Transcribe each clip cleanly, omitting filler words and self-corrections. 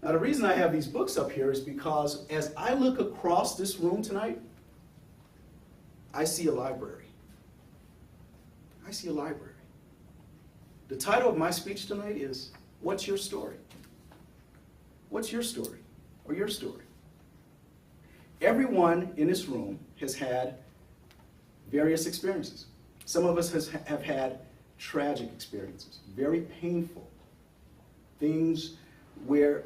Now, the reason I have these books up here is because as I look across this room tonight, I see a library. I see a library. The title of my speech tonight is, What's Your Story? What's your story, or your story? Everyone in this room has had various experiences. Some of us have had tragic experiences, very painful, things where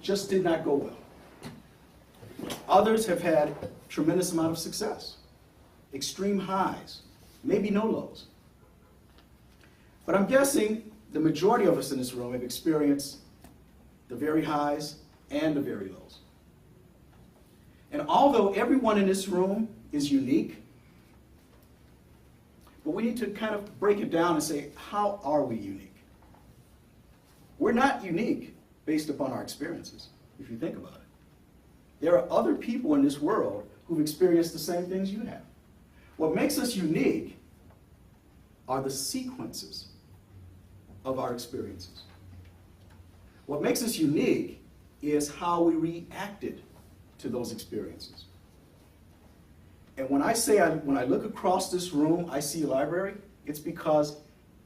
just did not go well. Others have had tremendous amount of success, extreme highs, maybe no lows. But I'm guessing the majority of us in this room have experienced the very highs and the very lows. And although everyone in this room is unique, but we need to kind of break it down and say, how are we unique? We're not unique based upon our experiences, if you think about it. There are other people in this world who've experienced the same things you have. What makes us unique are the sequences of our experiences. What makes us unique is how we reacted to those experiences. And when I say, when I look across this room, I see a library, it's because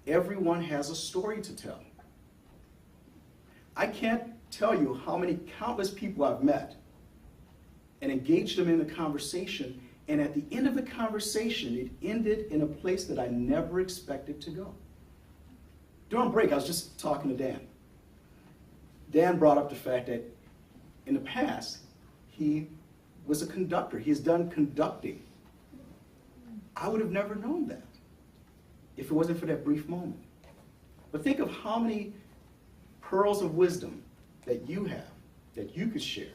everyone has a story to tell. I can't tell you how many countless people I've met and engaged them in the conversation, and at the end of the conversation, it ended in a place that I never expected to go. During break, I was just talking to Dan. Dan brought up the fact that in the past, he was a conductor. He has done conducting. I would have never known that if it wasn't for that brief moment. But think of how many pearls of wisdom that you have, that you could share.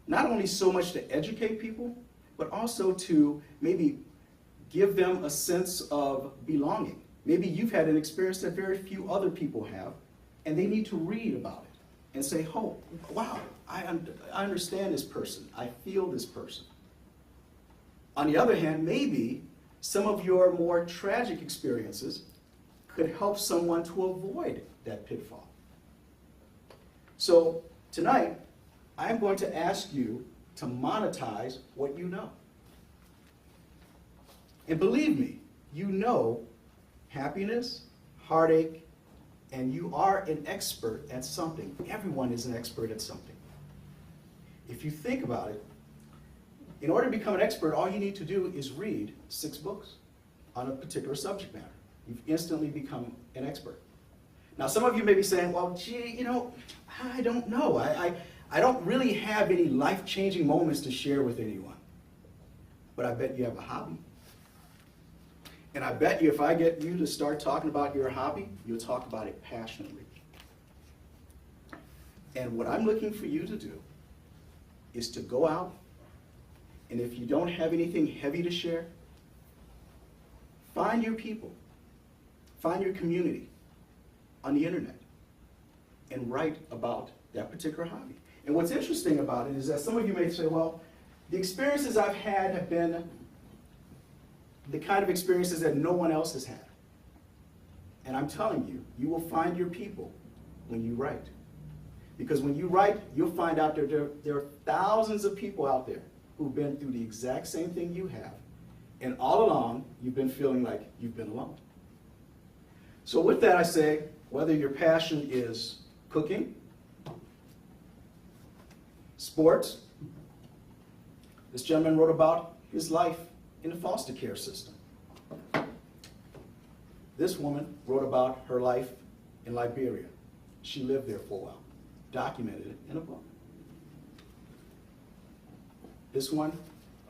Not only so much to educate people, but also to maybe give them a sense of belonging. Maybe you've had an experience that very few other people have, and they need to read about it and say, oh, wow, I understand this person. I feel this person. On the other hand, maybe some of your more tragic experiences could help someone to avoid that pitfall. So tonight, I'm going to ask you to monetize what you know. And believe me, you know happiness, heartache, and you are an expert at something. Everyone is an expert at something. If you think about it, in order to become an expert, all you need to do is read 6 books on a particular subject matter. You've instantly become an expert. Now, some of you may be saying, well, gee, you know, I don't know. I don't really have any life-changing moments to share with anyone. But I bet you have a hobby. And I bet you if I get you to start talking about your hobby, you'll talk about it passionately. And what I'm looking for you to do is to go out, and if you don't have anything heavy to share, find your people, find your community on the internet, and write about that particular hobby. And what's interesting about it is that some of you may say, well, the experiences I've had have been the kind of experiences that no one else has had. And I'm telling you, you will find your people when you write. Because when you write, you'll find out that there are thousands of people out there who've been through the exact same thing you have. And all along, you've been feeling like you've been alone. So with that, I say, whether your passion is cooking, sports, this gentleman wrote about his life in the foster care system. This woman wrote about her life in Liberia. She lived there for a while, documented it in a book. This one,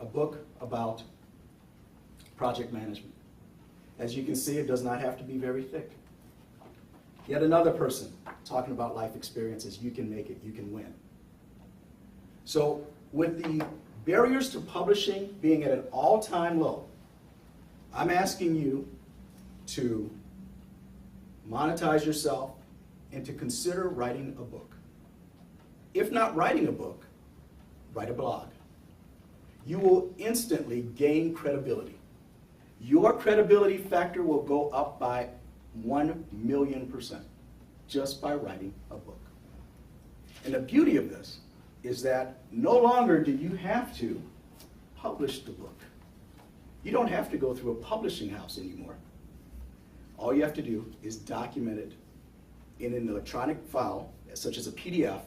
a book about project management. As you can see, it does not have to be very thick. Yet another person talking about life experiences. You can make it, you can win. So with the barriers to publishing being at an all-time low, I'm asking you to monetize yourself and to consider writing a book. If not writing a book, write a blog. You will instantly gain credibility. Your credibility factor will go up by 1,000,000%. just by writing a book. And the beauty of this is that no longer do you have to publish the book. You don't have to go through a publishing house anymore. All you have to do is document it in an electronic file, such as a PDF,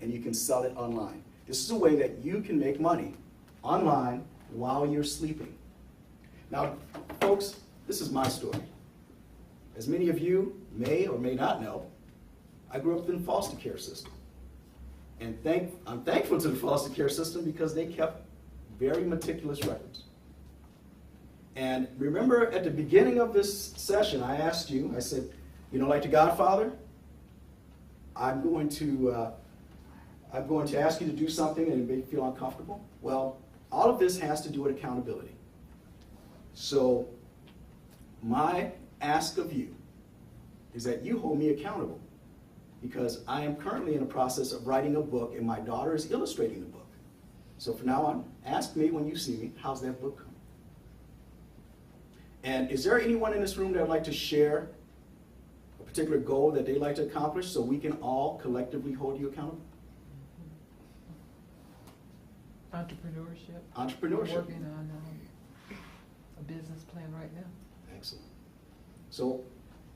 and you can sell it online. This is a way that you can make money online while you're sleeping. Now, folks, this is my story. As many of you may or may not know, I grew up in the foster care system. And I'm thankful to the foster care system because they kept very meticulous records. And remember at the beginning of this session, I asked you, I said, you know, like the Godfather, I'm going to ask you to do something and it may feel uncomfortable. Well, all of this has to do with accountability. So my ask of you is that you hold me accountable, because I am currently in the process of writing a book and my daughter is illustrating the book. So from now on, ask me when you see me, how's that book coming? And is there anyone in this room that would like to share a particular goal that they'd like to accomplish so we can all collectively hold you accountable? Entrepreneurship. Entrepreneurship. We're working on a business plan right now. Excellent. So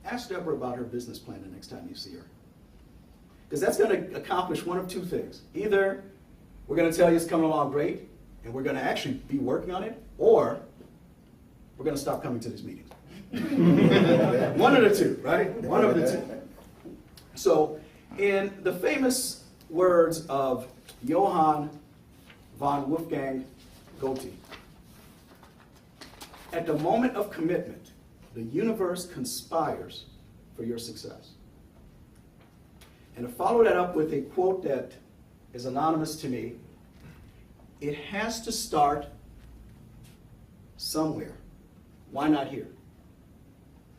ask Deborah about her business plan the next time you see her. Because that's going to accomplish one of two things. Either we're going to tell you it's coming along great, and we're going to actually be working on it, or we're going to stop coming to these meetings. One of the two, right? One of the two. So in the famous words of Johann von Wolfgang Goethe, at the moment of commitment, the universe conspires for your success. And to follow that up with a quote that is anonymous to me, it has to start somewhere. Why not here?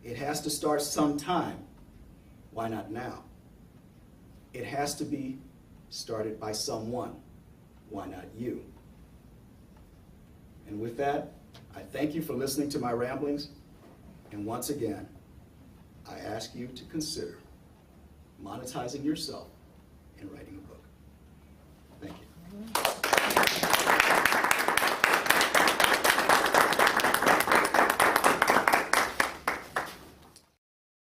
It has to start sometime. Why not now? It has to be started by someone. Why not you? And with that, I thank you for listening to my ramblings. And once again, I ask you to consider monetizing yourself